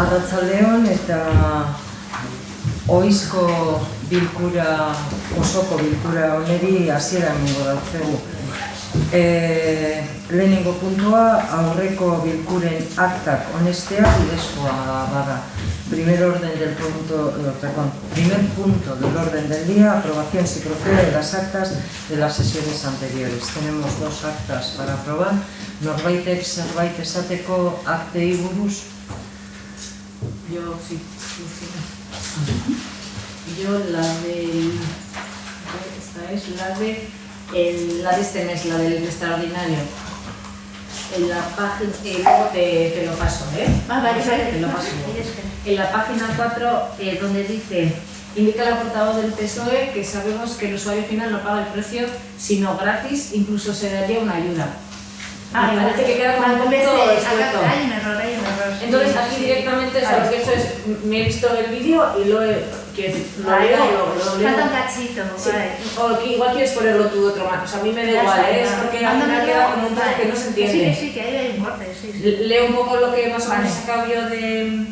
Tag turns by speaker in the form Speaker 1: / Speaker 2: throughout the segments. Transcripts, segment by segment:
Speaker 1: Arratsaldeon eta ohizko bilkura, osoko bilkura honeri hasiera emango dautzegu. Lehenengo puntua, aurreko bilkuren aktak onestea bidezkoa bada. Primer punto del orden del día, aprobación si procede de las actas de las sesiones anteriores. Tenemos dos actas para aprobar. Norbaitek zerbait esateko aktei buruz?
Speaker 2: Yo sí. Yo la de... Esta es la de este mes, la del extraordinario. En la página... luego te lo paso, ¿eh?
Speaker 3: Vale.
Speaker 2: Te lo paso. En la página 4, donde dice... Indica la portavoz del PSOE que sabemos que el usuario final no paga el precio, sino gratis, incluso se daría una ayuda. Me parece que queda como un poquito escueto.
Speaker 3: Hay un error.
Speaker 2: Entonces aquí directamente lo que he hecho es, me he visto el vídeo y lo leo.
Speaker 3: Falta un cachito, vale.
Speaker 2: O que igual quieres ponerlo tú otro más, o sea, a mí me da igual, es porque al final queda como un poco que no se entiende.
Speaker 3: Sí, que ahí hay un corte, sí.
Speaker 2: Leo un poco lo que más o menos he sacado yo de...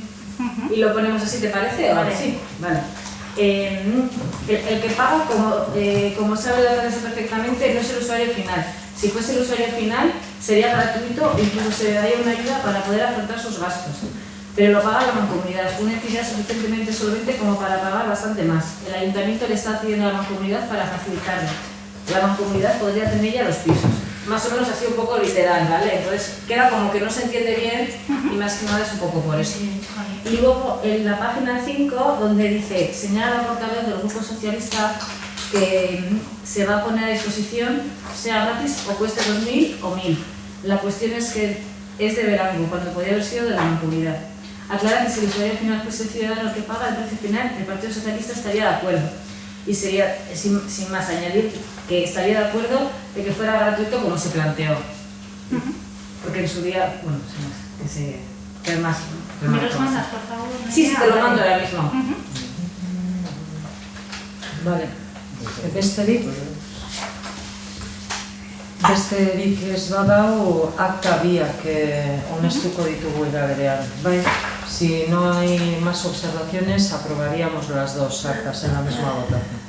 Speaker 2: y lo ponemos así, ¿te parece?
Speaker 3: Vale.
Speaker 2: Sí, vale. El que paga, como sabe la tasa perfectamente, no es el usuario final. Si fuese el usuario final, sería gratuito e incluso se le daría una ayuda para poder afrontar sus gastos. Pero lo paga la mancomunidad, una entidad suficientemente solvente como para pagar bastante más. El ayuntamiento le está pidiendo a la mancomunidad para facilitarlo. La mancomunidad podría tener ya los pisos. Más o menos así un poco literal, ¿vale? Entonces queda como que no se entiende bien y más que nada es un poco por eso. Y luego en la página 5, donde dice, señala la portavoz del Grupo Socialista que se va a poner a disposición, sea gratis o cueste 2.000 o 1.000. La cuestión es que es de Verango, cuando podría haber sido de la mancomunidad. Aclara que si el usuario final fuese el ciudadano que paga el precio final, el Partido Socialista estaría de acuerdo. Y sería, sin más, añadir que estaría de acuerdo de que fuera gratuito como se planteó. Porque en su día, bueno, que es más...
Speaker 3: ¿Me los mandas, por favor?
Speaker 2: Sí, te lo mando ahora mismo.
Speaker 1: Vale. Besterik ez badau akta biak onestuko ditugu era berean. Si no hay más observaciones, aprobaríamos las dos actas en la misma votación.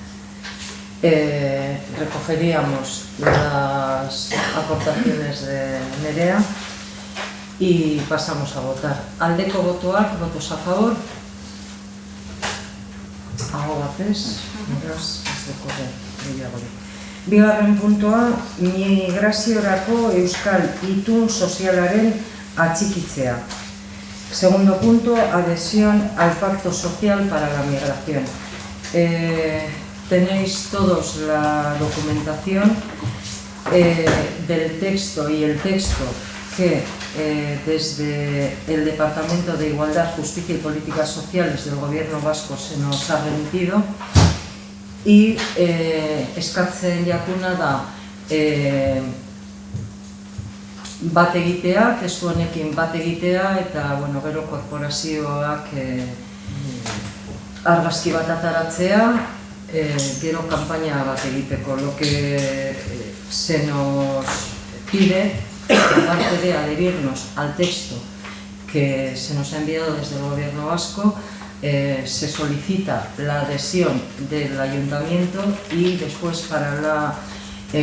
Speaker 1: Recogeríamos las aportaciones de Nerea y pasamos a votar. Aldeko botoak, votos a favor. Aho batez, beraz, ez dekorre gehiagorik. Bigarren puntua, migraziorako euskal itun sozialaren atxikitzea. Segundo punto, adhesión al Pacto Social para la Migración. Tenéis todos la documentación del texto y el texto que desde el Departamento de Igualdad, Justicia y Políticas Sociales del Gobierno Vasco se nos ha remitido y eskatzen jakuna da bat egitea, testu honekin bat egitea eta gero korporazioak argazki bat ataratzea, gero kanpaina bat egiteko. Lo que se nos pide, aparte de adherirnos al texto que se nos ha enviado desde el Gobierno Vasco, se solicita la adhesión del Ayuntamiento y después para la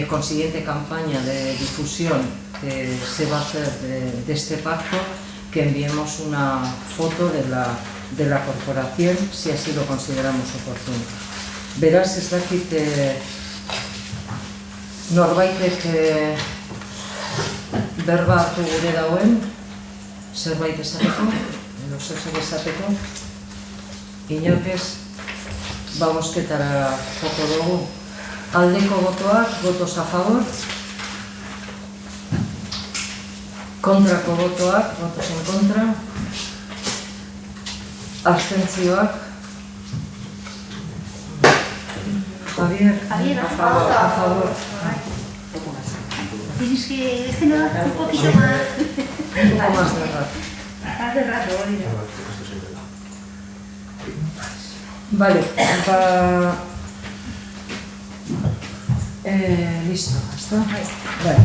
Speaker 1: consiguiente campaña de difusión que se va a hacer de este pacto, que enviemos una foto de la corporación, si así lo consideramos oportuno. Beraz, ez dakit norbaitek berba hartu gure dauen, zerbait esateko, edo zerbait esateko, inorkez, bozketara joko dugu. Aldeko botoak, votos a favor. Kontrako botoak, votos en contra. Abstentzioak. Javier,
Speaker 3: a
Speaker 1: favor.
Speaker 3: Tienes que no da un poquito más.
Speaker 1: Un poco más de rato.
Speaker 3: Hace rato,
Speaker 1: Vale, listo, ¿está? Vale.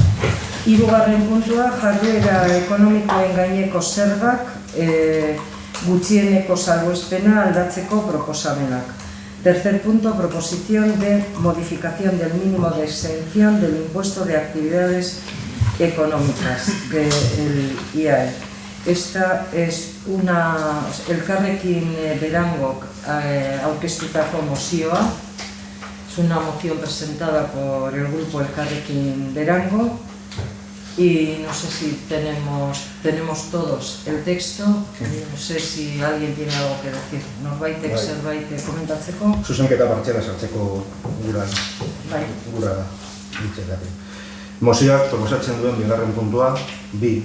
Speaker 1: Hirugarren puntua, jarduera ekonomikoen gaineko zergak gutxieneko salbuespena aldatzeko proposamenak. Tercer punto, proposición de modificación del mínimo de exención del impuesto de actividades económicas del IAE. Esta es Elkarrekin Berangok aurkeztutako mozioa. Es una moción presentada por el grupo Elkarrekin Berangok y no sé si tenemos todos el texto. No sé si alguien tiene algo que decir. Norbaitek zerbait komentatzeko?
Speaker 4: Zuzenketa partxela sartzeko gura ditzetari. Mozioak proposatzen duen bigarren puntua,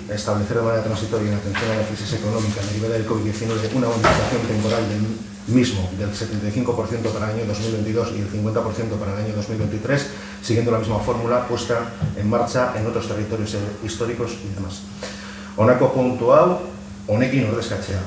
Speaker 4: establecer de manera transitoria en atención a la crisis económica derivada del COVID-19 una bonificación temporal del mismo del 75% para el año 2022 y el 50% para el año 2023, siguiendo la misma fórmula puesta en marcha en otros territorios históricos y demás. Honako puntu hau, honekin ordezkatzea.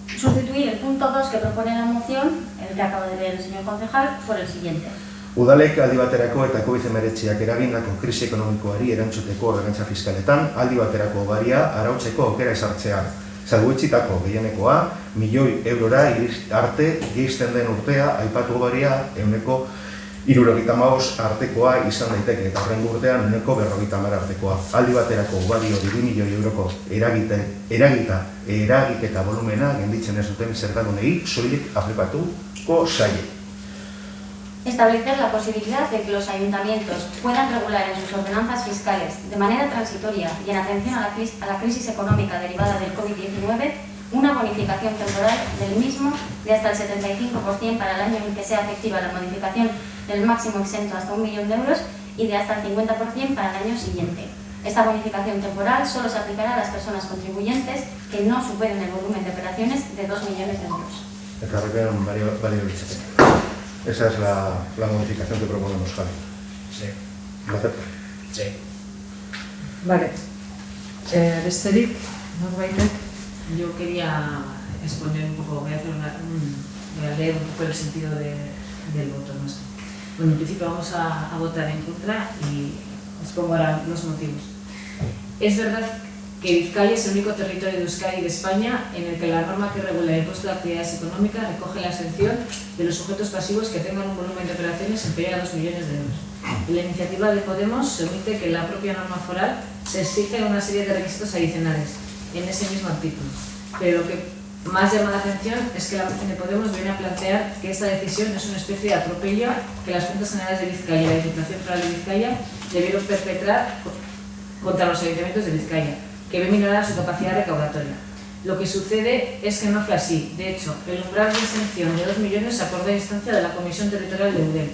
Speaker 5: Sustituir el punto 2 que propone la moción, el que acaba de leer el señor concejal, por el siguiente.
Speaker 4: Udalek aldi baterako eta COVID-19ak eragindako krisi ekonomikoari erantzuteko ordenantza fiskaletan aldi baterako baria arautzeko aukera ezartzea. Salbuetsitako gehienekoa, €1.000.000 arte geisten den urtea aipatu baria 175 artekoa izan daiteke eta horren urtean 150 artekoa. Aldi baterako bario €2.000.000 eragiketa volumena genditzen ez duten zergadunei soilik aplikatuko zaie.
Speaker 5: Establecer la posibilidad de que los ayuntamientos puedan regular en sus ordenanzas fiscales de manera transitoria y en atención a la crisis económica derivada del COVID-19 una bonificación temporal del mismo de hasta el 75% para el año en que sea efectiva la modificación del máximo exento hasta €1.000.000 y de hasta el 50% para el año siguiente. Esta bonificación temporal solo se aplicará a las personas contribuyentes que no superen el volumen de operaciones de €2 millones.
Speaker 4: Esa es la modificación que proponemos, Javi.
Speaker 6: Sí.
Speaker 4: ¿Lo aceptas?
Speaker 6: Sí.
Speaker 1: Vale. Besterik, norbaitek?
Speaker 2: Yo quería exponer un poco, voy a leer un poco el sentido del voto nuestro. Bueno, en principio vamos a votar en contra y os pongo ahora los motivos. Es verdad que Vizcaya es el único territorio de Euskadi y de España en el que la norma que regula el impuesto de actividades económicas recoge la exención de los sujetos pasivos que tengan un volumen de operaciones superior a €2 millones. En la iniciativa de Podemos se omite que en la propia norma foral se exigen una serie de requisitos adicionales en ese mismo artículo. Pero lo que más llama la atención es que la moción de Podemos viene a plantear que esta decisión es una especie de atropello que las Juntas Generales de Vizcaya y la Diputación Foral de Vizcaya debieron perpetrar contra los ayuntamientos de Vizcaya, que ve minorada su capacidad recaudatoria. Lo que sucede es que no fue así. De hecho, el umbral de exención de €2 millones se acordó a instancia de la Comisión Territorial de UDEL.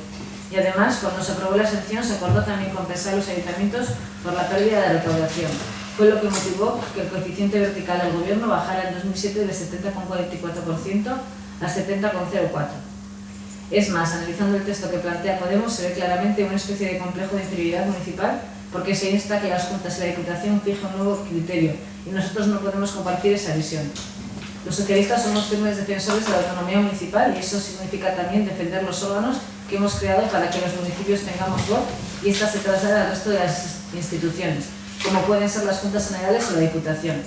Speaker 2: Y además, cuando se aprobó la exención, se acordó también compensar a los ayuntamientos por la pérdida de recaudación. Fue lo que motivó que el coeficiente vertical del gobierno bajara en 2007 del 70,44% a 70,04%. Es más, analizando el texto que plantea Podemos, se ve claramente una especie de complejo de inferioridad municipal, porque se insta que las Juntas y la Diputación fijen un nuevo criterio y nosotros no podemos compartir esa visión. Los socialistas somos firmes defensores de la autonomía municipal y eso significa también defender los órganos que hemos creado para que los municipios tengamos voz y esta se traslade al resto de las instituciones, como pueden ser las Juntas Generales o la Diputación.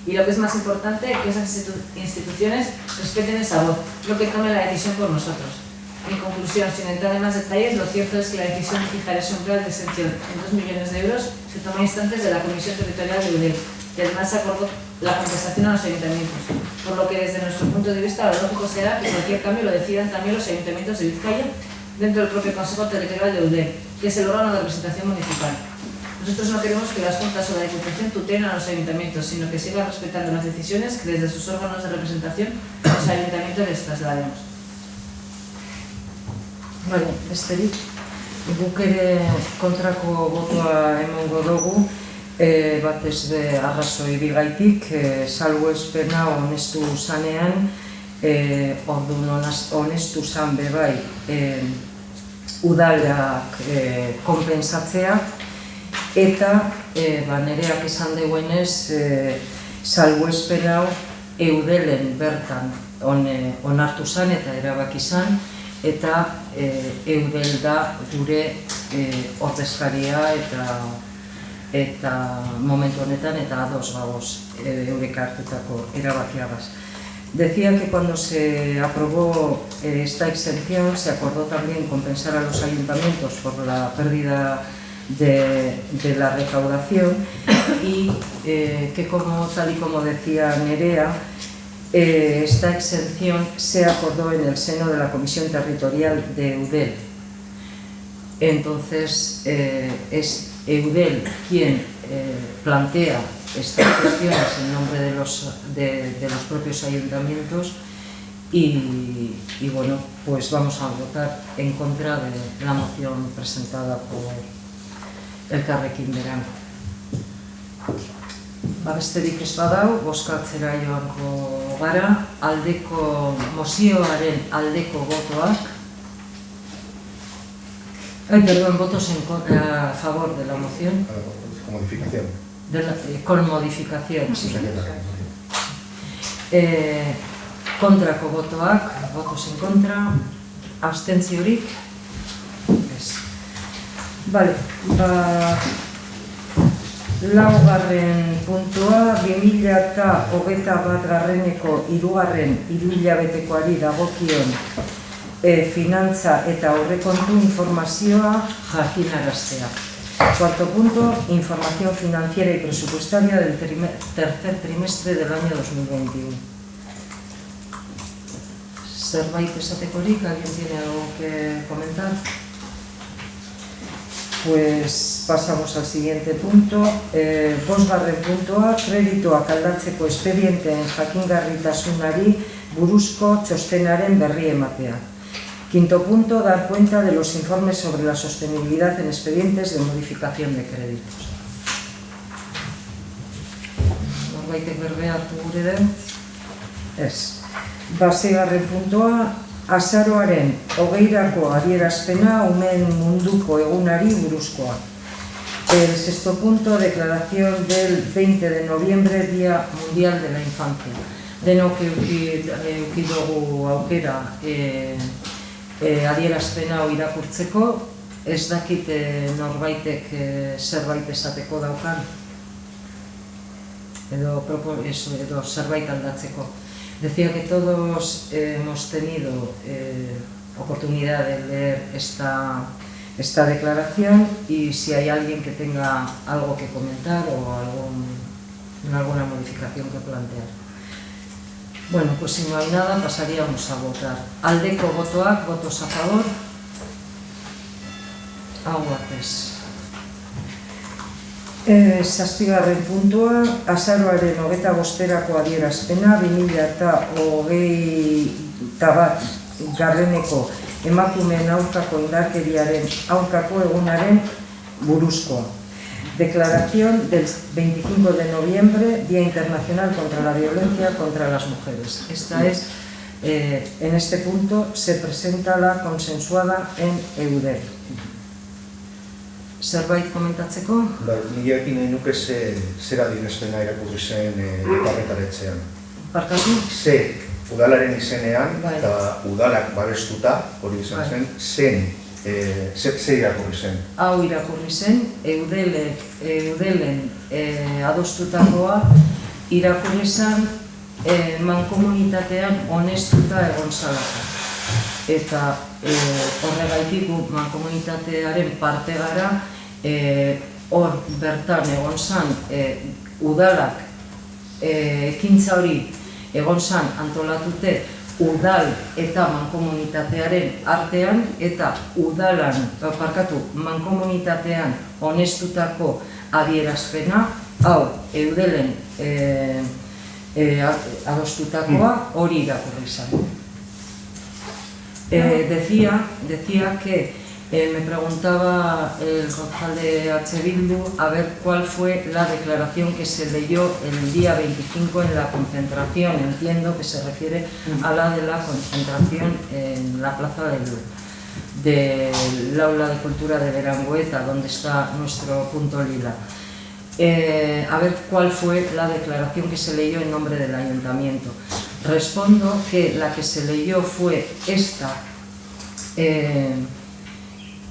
Speaker 2: Y lo que es más importante, que esas instituciones respeten esa voz, no que tomen la decisión por nosotros. En conclusión, sin entrar en más detalles, lo cierto es que la decisión de fijar ese umbral de exención en €2 millones se tomó a instantes de la Comisión Territorial de UDEL y además se acordó la compensación a los ayuntamientos, por lo que desde nuestro punto de vista lo lógico será que cualquier cambio lo decidan también los ayuntamientos de Vizcaya dentro del propio Consejo Territorial de UDEL, que es el órgano de representación municipal. Nosotros no queremos que las Juntas o la Diputación tutelen a los ayuntamientos, sino que sigan respetando las decisiones que desde sus órganos de representación los ayuntamientos les traslademos.
Speaker 1: Vale, besterik, guk ere kontrako botoa emango dugu, batez be arrazoi bigaitik, salbuespena onestu zanean, orduan onestu zan bebai udalak konpensatzea, eta nereak esan duenez salbuespena eudelen bertan onartu zan eta erabaki zan, eta eudel da gure ordezkaria eta eta momentu honetan eta ados gagoz eurek hartutako erabakiagaz. Decía que cuando se aprobó esta exención se acordó también compensar a los ayuntamientos por la pérdida de la recaudación y que tal y como decía Nerea, esta exención se acordó en el seno de la Comisión Territorial de Eudel. Entonces es Eudel quien plantea estas cuestiones en nombre de los propios ayuntamientos y bueno, pues vamos a votar en contra de la moción presentada por Elkarrekin Berango. Besterik ez badau, bozkatzera joango gara, mozioaren aldeko botoak. Perdón, votos a favor de la moción.
Speaker 4: Con modificación.
Speaker 1: Con modificación, sí. Kontrako botoak, votos en contra, abstentziorik. Vale, laugarren puntua, 2021 hirugarren hiruhilabetekoari dagokion finantza eta aurrekontu informazioa jakinaraztea. Cuarto punto, información financiera y presupuestaria del tercer trimestre del año 2021. ¿Zerbait esatekorik? ¿Alguien tiene algo que comentar? Pues pasamos al siguiente punto. Bosgarren puntua, kreditoak aldatzeko espedienteen jakingarritasunari buruzko txostenaren berri ematea. Quinto punto, dar cuenta de los informes sobre la sostenibilidad en expedientes de modificación de créditos. Norbaitek berbea hartu gure den? Ez. Seigarren puntua, azaroaren 20ko adierazpena umeen munduko egunari buruzkoa. El sexto punto, declaración del 20 de noviembre, Día Mundial de la Infancia. Denok eduki dugu aukera adierazpena irakurtzeko, ez dakit norbaitek zerbait esateko daukan, edo zerbait aldatzeko. Decía que todos hemos tenido oportunidad de leer esta declaración y si hay alguien que tenga algo que comentar o alguna modificación que plantear. Bueno, pues si no hay nada, pasaríamos a votar. Aldeko botoak, votos a favor. Hau batez. Zazpigarren puntua, azaroaren 25ko adierazpena, 2021 emakumeen aurkako indarkeriaren aurkako egunaren buruzkoa. Declaración del 25 de noviembre, Día Internacional contra la Violencia contra las Mujeres. Esta es, en este punto, se presenta la consensuada en Eudel. Zerbait komentatzeko?
Speaker 4: Nirekin nahi nuke zera adierazpena irakurri zen Iparretaretxean.
Speaker 1: Barkatu?
Speaker 4: Udalaren izenean eta udalak babestuta, hori izan zen, ze irakurri zen?
Speaker 1: Hau irakurri zen, Eudelen adostutakoa irakurri zen mankomunitatean honestuta egon zalaka. Eta horregaitik mankomunitatearen parte gara, hor bertan egon zen udalak ekintza hori egon zen antolatute udal eta mankomunitatearen artean eta mankomunitatean honestutako adierazpena, hau Eudelen adostutakoa hori irakurri zen. Decía que me preguntaba el concejal de H. Bildu a ver cuál fue la declaración que se leyó el día 25 en la concentración. Entiendo que se refiere a la de la concentración en la plaza del aula de cultura de Berangoeta, donde está nuestro punto lila. A ver cuál fue la declaración que se leyó en nombre del ayuntamiento. Respondo que la que se leyó fue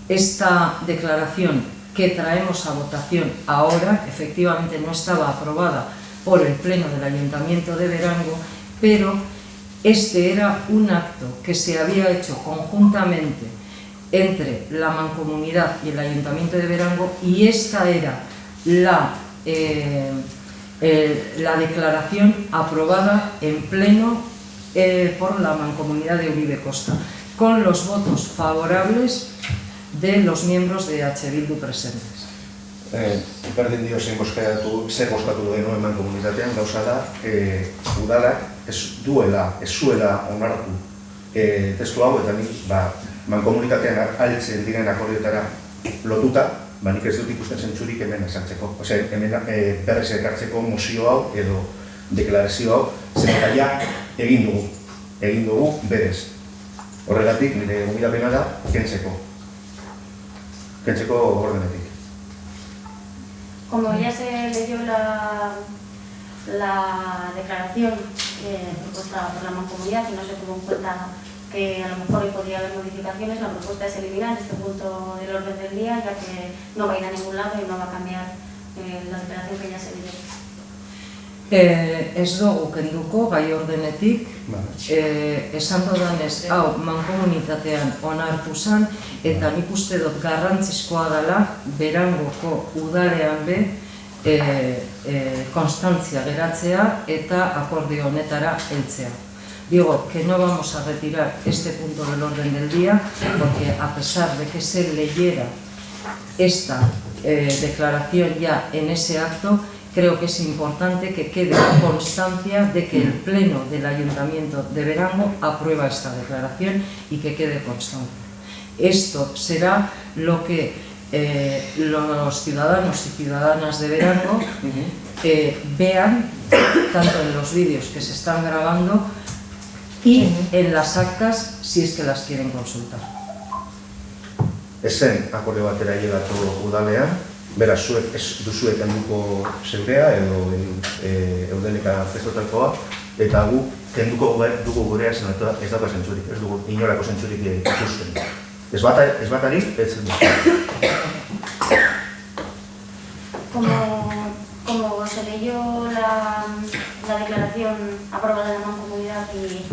Speaker 1: esta declaración que traemos a votación ahora, efectivamente no estaba aprobada por el Pleno del Ayuntamiento de Verango, pero este era un acto que se había hecho conjuntamente entre la Mancomunidad y el Ayuntamiento de Verango, y esta era la declaración aprobada en pleno por la Mancomunidad de Uribe Costa, con los votos favorables de los miembros de EH Bildu presentes.
Speaker 4: Berdin dio zer bozkatu genuen mankomunitatean, gauza da, udalak ez zuela onartu testu hau, eta nik mankomunitatean altzen diren akordioetara lotuta, nik ez dut ikusten zentzurik hemen esantzeko, hemen berrez ekartzeko mozio hau edo deklarazio hau, zenetaia egin dugu berez. Horregatik, nire gomidapena da, kentzeko ordenetik.
Speaker 5: Como ya se leyó la declaración propuesta por la Mancomunidad y no se tuvo en cuenta que a lo mejor podría haber modificaciones, la propuesta es eliminar este punto del orden del día, ya que no va a ir a ningún lado y no va a cambiar la declaración que ya se leyó.
Speaker 1: Ez dugu kenduko gai ordenetik, esan dodanez, hau mankomunitatean onartu zen, eta nik uste dut garrantzizkoa dela Berangoko udalean konstantzia geratzea eta akordio honetara heltzea. Digo que no vamos a retirar este punto del orden del día, porque a pesar de que se leyera esta declaración ya en ese acto, creo que es importante que quede constancia de que el Pleno del Ayuntamiento de Verango aprueba esta declaración y que quede constancia. Esto será lo que los ciudadanos y ciudadanas de Verango vean, tanto en los vídeos que se están grabando y en las actas, si es que las quieren consultar.
Speaker 4: Ezen akordio batera llegatu udalean, beraz, zuek ez duzuek kenduko zeurea edo eudeleka festotakoa, eta gu kenduko dugu gurea zen ez dauka zentzurik, ez dugu inorako zentzurik ikusten. Ez batari, ez
Speaker 5: Como se leyó la declaración aprobada de la Mancomunidad y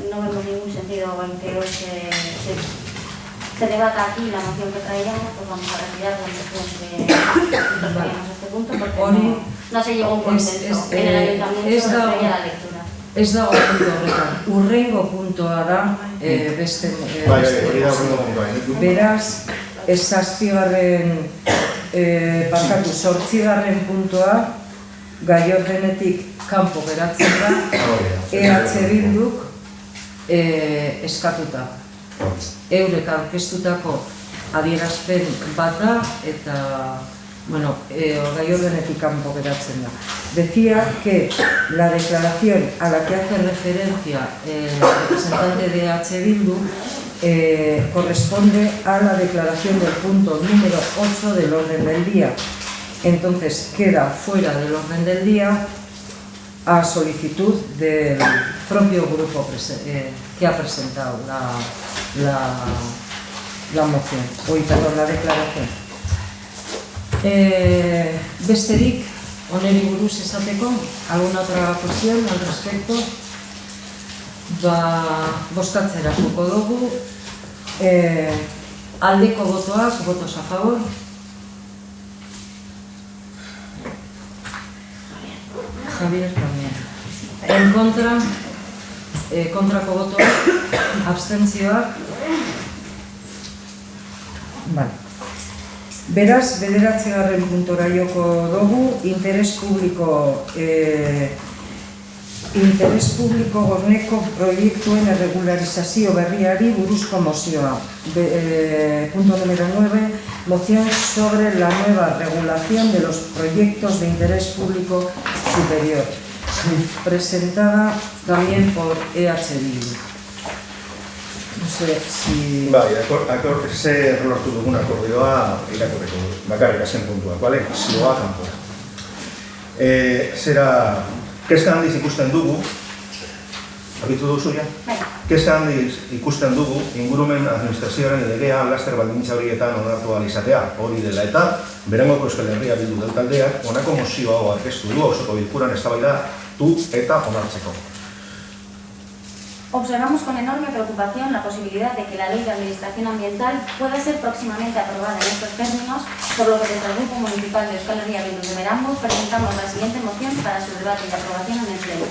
Speaker 5: no vemos ningún sentido en que hoy se debata aquí la moción que traíamos, pues vamos a retirar la moción que traíamos a este punto, porque no se llegó a un consenso en el Ayuntamiento previa la lectura.
Speaker 1: Ez dago puntu horretan, urrengo puntua da beste... Beraz, ez zazpigarren, zortzigarren puntua, gai ordenetik kanpo geratzen da, EH Bilduk eskatuta. Eurek aurkeztutako adierazpen bat da, eta gai ordenetik kanpo geratzen da. Decía que la declaración a la que hace referencia el representante de EH Bildu corresponde a la declaración del punto número 8 del orden del día. Entonces queda fuera del orden del día a solicitud del propio grupo que ha presentado la moción, la declaración. Besterik, honeri buruz esateko, alguna otra cuestión al respecto? Bozkatzera joko dugu, aldeko botoak, votos a favor. Javier también. En contra, kontrako botoak, abstentzioak. Vale. Beraz, 9. puntora joko dugu, interes publiko gorneko proiektuen erregularizazio berriari buruzko mozioa. Punto número 9, moción sobre la nueva regulación de los proyectos de interés público superior, presentada también por EH Bildu. No sé si...
Speaker 4: Zer lortu dugun akordioa irakurreko bakarrik azen puntua, bale? Zioa kanpora. Zera, kezka handiz ikusten dugu, abitu duzu ja? Kezka handiz ikusten dugu ingurumen administrazioaren legea laster baldintza horietan onartu ahal izatea. Hori dela eta, Berangoko Euskal Herria Bildu taldeak honako mozio hau aurkeztu du osoko bilkuran eztabaidatu eta onartzeko.
Speaker 5: Observamos con enorme preocupación la posibilidad de que la Ley de Administración Ambiental pueda ser próximamente aprobada en estos términos, por lo que desde el Grupo Municipal de Euskal Herria Bildu de Berango presentamos la siguiente moción para su debate y aprobación en el Pleno.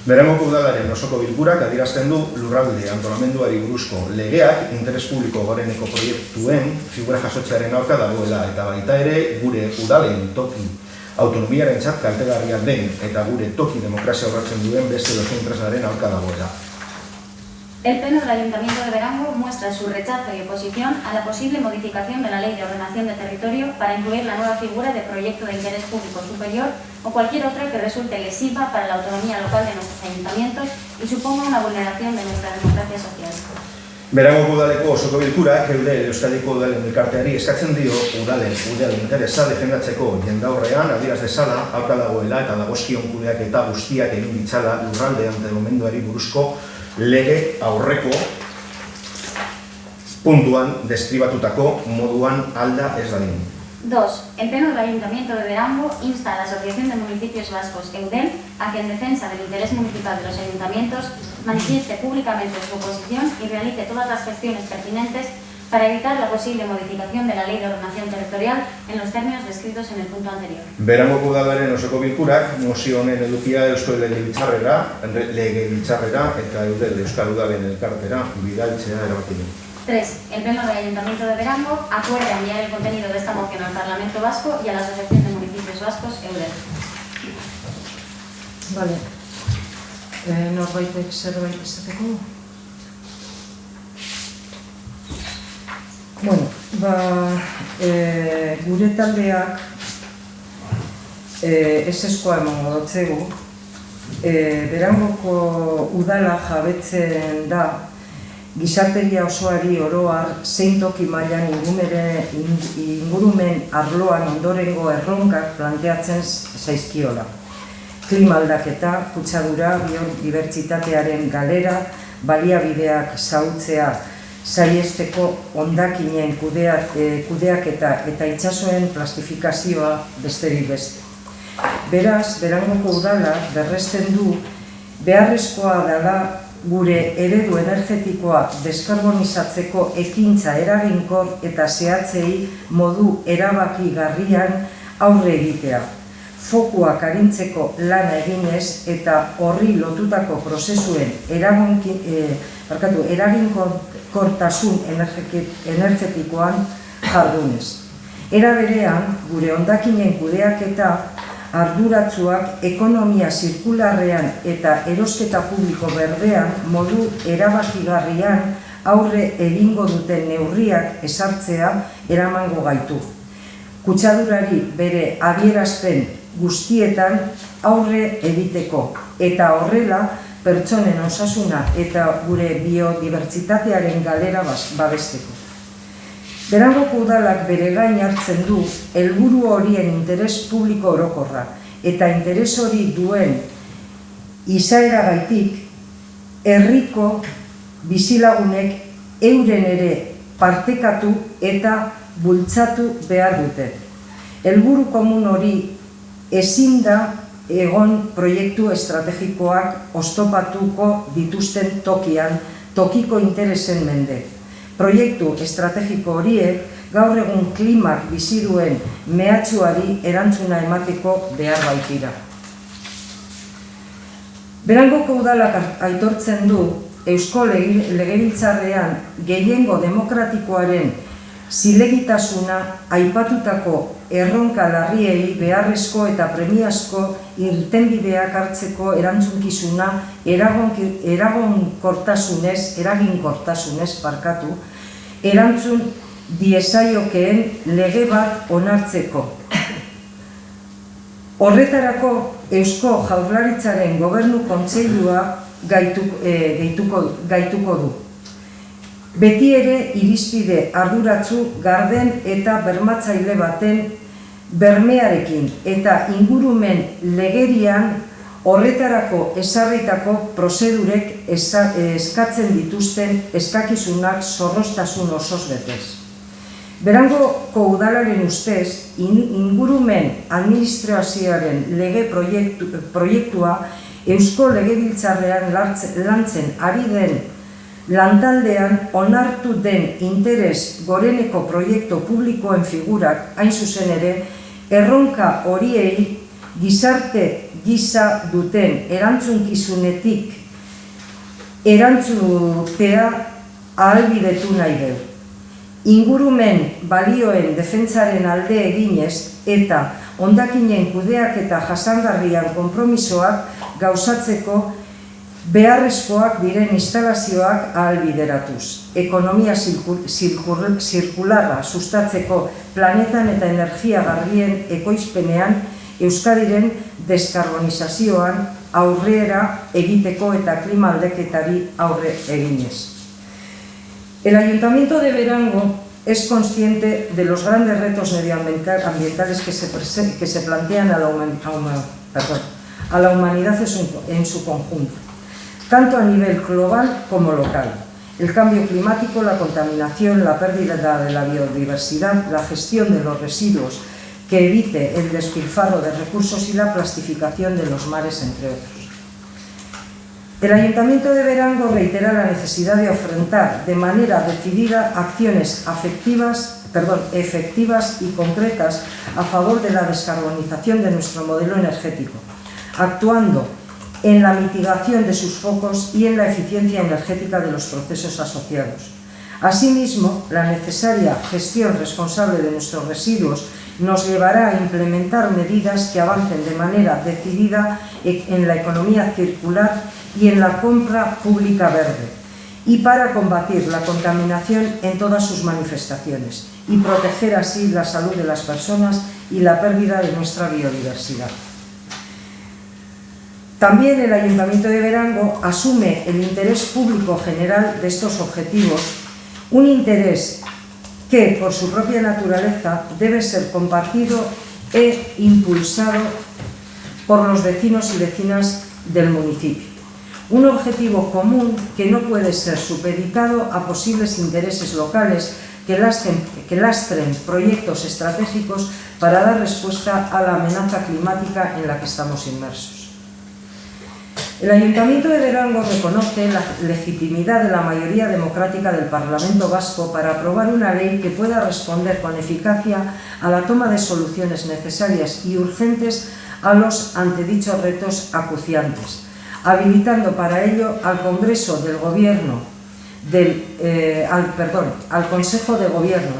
Speaker 4: Berangoko udalaren osoko bilkurak adierazten du lurralde antolamenduari buruzko legeak interes publiko goreneko proiektuen figura jasotzearen aurka dagoela eta baita ere gure udalen toki autonomiarentzat kaltegarria den eta gure toki demokrazia urratzen duen beste dozein tresnaren aurka dagoela.
Speaker 5: El Pleno del Ayuntamiento de Berango muestra su rechazo y oposición a la posible modificación de la Ley de Ordenación de Territorio para incluir la nueva figura de proyecto de interés público superior o cualquier otra que resulte lesiva para la autonomía local de nuestros ayuntamientos y suponga una vulneración de nuestra democracia social.
Speaker 4: Berangoko udaleko osoko bilkurak Eudel Euskadiko udalen elkarteari eskatzen dio udalen interesa defendatzeko jendaurrean adieraz dezala aurka dagoela eta dagozkion kudeaketa guztiak egin ditzala lurralde antolamenduari buruzko lege aurreko puntuan deskribatutako moduan alda ez dadin.
Speaker 5: 2. El Pleno del Ayuntamiento de Berango insta a la Asociación de Municipios Vascos, EUDEM, a que en defensa del interés municipal de los ayuntamientos manifieste públicamente su oposición y realice todas las gestiones pertinentes para evitar la posible modificación de la Ley de Ordenación Territorial en los términos descritos en el punto anterior.
Speaker 4: Berangoko udalaren osoko bilkurak mozio honen edukia Eusko Legebiltzarrera eta Eudel Euskal Udalen elkartera bidaltzea erabaki du.
Speaker 5: 3. El Pleno del Ayuntamiento de Berango acuerda enviar el contenido de esta moción al Parlamento Vasco y a la Asociación de Municipios Vascos, EUDEM.
Speaker 1: Vale. Norbaitek zerbait esateko? Bueno, gure taldeak eseskoa emango dotzegu. Berangoko udala jabetzen da gizarteria osoari oroar zein toki mailan ingurumen arloan ondorengo erronkak planteatzen zaizkiola. Klima aldaketa, kutsadura, biodibertsitatearen galera, baliabideak xahutzea, saihesteko hondakinen kudeaketa eta itsasoen plastifikazioa besterik beste. Beraz, Berangoko udala berresten du beharrezkoa dela gure eredu energetikoa deskarbonizatzeko ekintza eraginkor eta zehatzei modu erabakigarrian aurre egitea. Fokuak arintzeko lana eginez eta horri lotutako prozesuen eraginkortasun energetikoan jardunez. Era berean, gure hondakinen kudeaketa arduratsuak ekonomia zirkularrean eta erosketa publiko berdean modu erabakigarrian aurre egingo duten neurriak ezartzea eramango gaitu. Kutsadurari bere adierazpen guztietan aurre egiteko eta horrela pertsonen osasuna eta gure biodibertsitatearen galera babesteko. Berangoko udalak bere gain hartzen du helburu horien interes publiko orokorra eta interes hori duen izaeragaitik herriko bizilagunek euren ere partekatu eta bultzatu behar dute. Helburu komun hori ezin da egon proiektu estrategikoak oztopatuko dituzten tokian, tokiko interesen mende. Proiektu estrategiko horiek gaur egun klimak bizi duen mehatxuari erantzuna emateko behar baitira. Berangoko udalak aitortzen du Eusko Legebiltzarrean gehiengo demokratikoaren zilegitasuna aipatutako erronka larriei beharrezko eta premiazko irtenbideak hartzeko erantzunkizuna eraginkortasunez erantzun diezaiokeen lege bat onartzeko. Horretarako Eusko Jaurlaritzaren Gobernu Kontseilua gaituko du. Beti ere irizpide arduratsu, garden eta bermatzaile baten bermearekin eta ingurumen legerian Horretarako ezarritako prozedurek eskatzen dituzten eskakizunak zorroztasun osoz betez. Berangoko udalaren ustez, ingurumen administrazioaren lege proiektua Eusko Legebiltzarrean lantzen ari den lantaldean onartu den interes goreneko proiektu publikoen figurak, hain zuzen ere, erronka horiei gizarte gisa duten erantzunkizunetik erantzutea ahalbidetu nahi du. Ingurumen balioen defentsaren alde eginez eta hondakinen kudeaketa jasangarrian konpromisoak gauzatzeko beharrezkoak diren instalazioak ahalbideratuz. Ekonomia zirkularra sustatzeko planetan eta energia garbien ekoizpenean Euskadiren deskarbonizazioan aurrera egiteko eta klima aldaketari aurre eginez. El Ayuntamiento de Berango es consciente de los grandes retos medioambientales que se plantean a la humanidad en su conjunto, tanto a nivel global como local. El cambio climático, la contaminación, la pérdida de la biodiversidad, la gestión de los residuos que evite el despilfarro de recursos y la plastificación de los mares, entre otros. El Ayuntamiento de Berango reitera la necesidad de afrontar de manera decidida acciones efectivas y concretas a favor de la descarbonización de nuestro modelo energético, actuando en la mitigación de sus focos y en la eficiencia energética de los procesos asociados. Asimismo, la necesaria gestión responsable de nuestros residuos nos llevará a implementar medidas que avancen de manera decidida en la economía circular y en la compra pública verde, y para combatir la contaminación en todas sus manifestaciones y proteger así la salud de las personas y la pérdida de nuestra biodiversidad. También el Ayuntamiento de Berango asume el interés público general de estos objetivos, un interés que, por su propia naturaleza, debe ser compartido e impulsado por los vecinos y vecinas del municipio. Un objetivo común que no puede ser supeditado a posibles intereses locales que lastren proyectos estratégicos para dar respuesta a la amenaza climática en la que estamos inmersos. El Ayuntamiento de Berango reconoce la legitimidad de la mayoría democrática del Parlamento Vasco para aprobar una ley que pueda responder con eficacia a la toma de soluciones necesarias y urgentes a los antedichos retos acuciantes, habilitando para ello al Congreso del Gobierno, al Consejo de Gobierno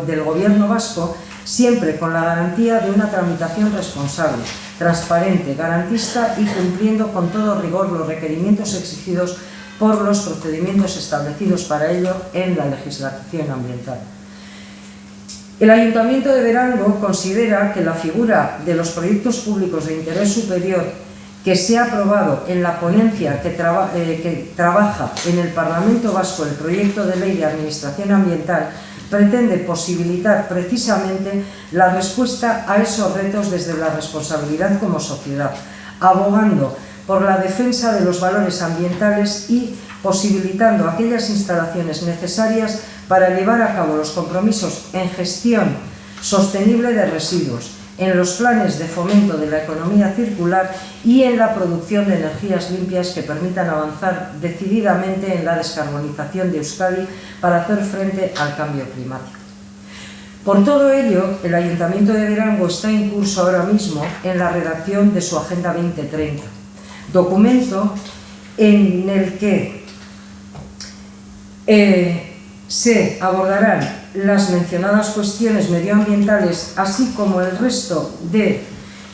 Speaker 1: del Gobierno Vasco, siempre con la garantía de una tramitación responsable, transparente, garantista y cumpliendo con todo rigor los requerimientos exigidos por los procedimientos establecidos para ello en la legislación ambiental. El Ayuntamiento de Berango considera que la figura de los proyectos públicos de interés superior que se ha aprobado en la ponencia que trabaja en el Parlamento Vasco el proyecto de ley de administración ambiental pretende posibilitar precisamente la respuesta a esos retos desde la responsabilidad como sociedad, abogando por la defensa de los valores ambientales y posibilitando aquellas instalaciones necesarias para llevar a cabo los compromisos en gestión sostenible de residuos, en los planes de fomento de la economía circular y en la producción de energías limpias que permitan avanzar decididamente en la descarbonización de Euskadi para hacer frente al cambio climático. Por todo ello, el Ayuntamiento de Berango está en curso ahora mismo en la redacción de su Agenda 2030, documento en el que se abordarán las mencionadas cuestiones medioambientales, así como el resto de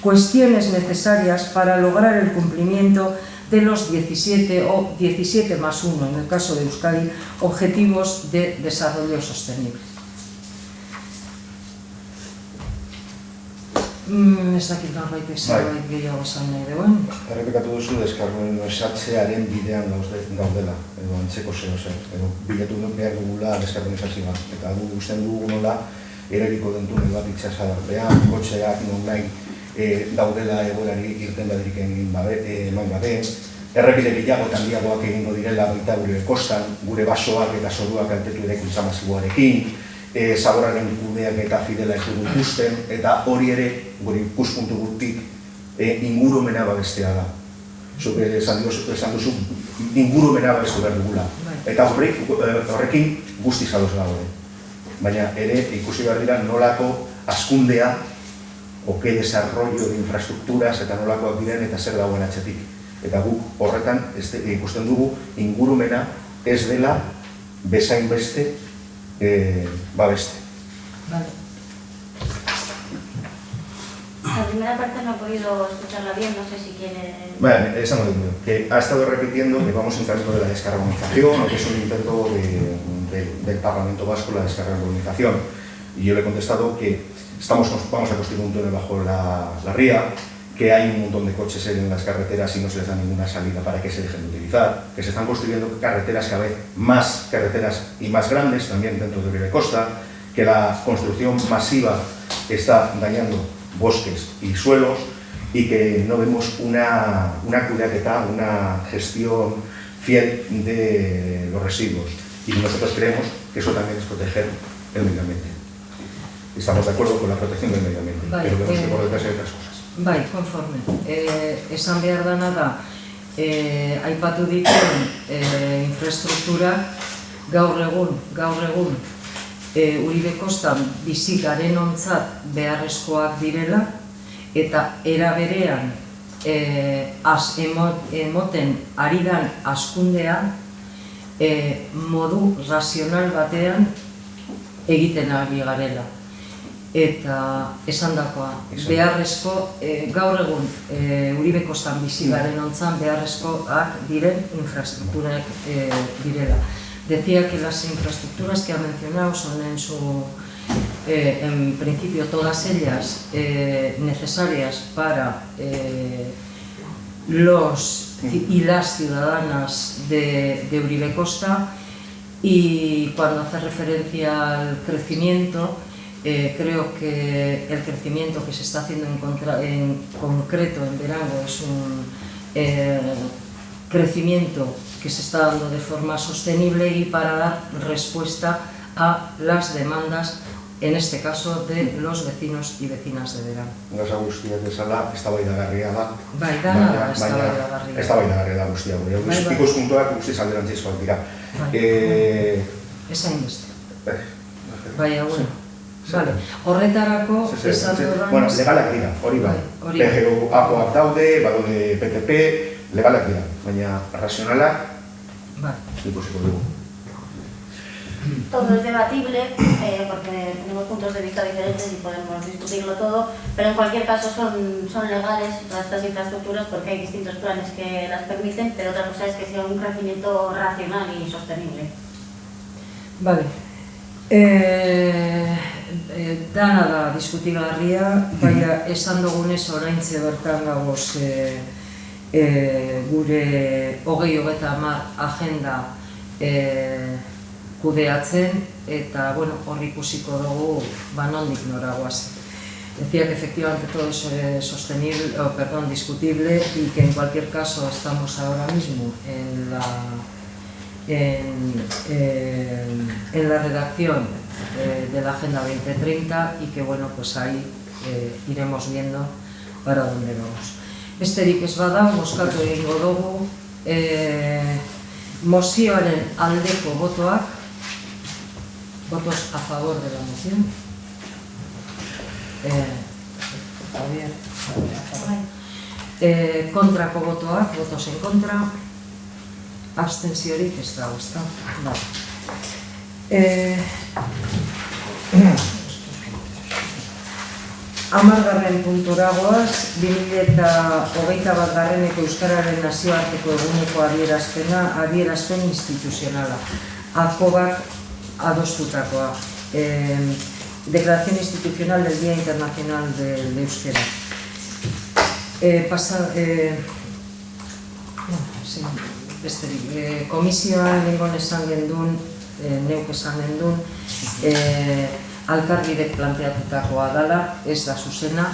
Speaker 1: cuestiones necesarias para lograr el cumplimiento de los 17 o 17 más 1, en el caso de Euskadi, objetivos de desarrollo sostenible. Ez dakit norbaitek zerbait gehiago esan nahi duen.
Speaker 4: Errepikatu duzu deskarbonizatzearen bidean gaudela, edo antzeko zeo, edo bilatu behar dugula deskarbonizazioa. Eta usten dugu nola, eragiko den tunel bat itxasarbean, kotxeak non nahi daudela egoerari irten badirik eman gabe, errepide gehiago eta handiagoak egingo direla baita gure kostan, gure basoak eta soruak kaltetu eraikuntza masiboarekin, zaborraren kudeak eta fidela ez dugu ikusten, eta hori ere gure ikuspuntu gutik ingurumena babestea da. Zuk esan duzu, ingurumena babestu behar dugula. Eta horrekin guztiz ados gaude. Baina ere ikusi behar dira nolako hazkundea oke desarrollo de infrastrukturas eta nolakoak diren eta zer dagoen atzetik. Eta guk horretan ikusten dugu ingurumena ez dela bezain beste babeste.
Speaker 5: La primera parte no he podido escucharla bien, no sé si quiere...
Speaker 4: Bueno, eso no digo, que ha estado repitiendo que vamos en camino de la descarbonización, o que es un intento del Parlamento Vasco la descarbonización. Y yo le he contestado que vamos a construir un túnel bajo la ría, que hay un montón de coches en las carreteras y no se les da ninguna salida para que se dejen de utilizar, que se están construyendo carreteras cada vez más carreteras y más grandes, también dentro de Uribe Costa, que la construcción masiva está dañando bosques y suelos y que no vemos una cuidadeta, una gestión fiel de los residuos. Y nosotros creemos que eso también es proteger el medio ambiente. Estamos de acuerdo con la protección del medio ambiente, pero vemos que por detrás hay otras cosas.
Speaker 1: Bai, konforme. Esan behar dana da, aipatu dituen infrastruktura gaur egun Uribe Kostan bizi garenontzat beharrezkoak direla eta era berean emoten ari dan hazkundea modu razional batean egiten ari garela. Eta esandakoa, beharrezko, gaur egun Uribe Kostan bizi garenontzan beharrezkoak diren infrastrukturak direla. Decía que las infraestructuras que ha mencionado son en principio todas ellas necesarias para los y las ciudadanas de Uribe Costa, y cuando hace referencia al crecimiento, creo que el crecimiento que se está haciendo en concreto en Berango es un crecimiento que se está dando de forma sostenible y para dar respuesta a las demandas, en este caso, de los vecinos y vecinas de Berango.
Speaker 4: Gauza guztiak bezala, eztabaidagarria da.
Speaker 1: Bai, dana eztabaidagarria.
Speaker 4: Eztabaidagarria da guztia gure. Ikuspuntuak guztiz alderantzizkoak dira.
Speaker 1: Esain beste. Bai, bueno. Vale. Horretarako esan dudan...
Speaker 4: Bueno, legalak dira, hori bai. PGU-akoak daude, badaude PTP, legalak dira, baina razionalak ikusiko dugu.
Speaker 5: Todo es debatible porque tenemos puntos de vista diferentes y podemos discutirlo todo, pero en cualquier caso son legales todas estas infraestructuras porque hay distintos planes que las permiten, pero otra cosa es que sea un crecimiento racional y sostenible.
Speaker 1: Vale. Dana da diskutigarria, baina esan dugunez oraintze bertan gagoz gure 2030 agenda kudeatzen, eta hor ikusiko dugu nondik nora goazen. Decía que efectivamente todo eso es discutible y que en cualquier caso estamos ahora mismo en la redacción de la Agenda 2030 y que pues ahí iremos viendo para dónde vamos. Besterik ez bada, bozkatu egingo dugu mozioaren aldeko botoak, votos a favor de la moción. Kontrako botoak, votos en contra. Abstentziorik ez dago, ezta? Hamargarren puntura goaz, 2021 Euskararen nazioarteko eguneko adierazpen instituzionala. ACOBak adostutakoa. Declaración institucional del Día Internacional del Euskera. Komisioan lengon esan gendun, neuk esan gendun, Alkarbidek planteatutakoa dela, ez da zuzena,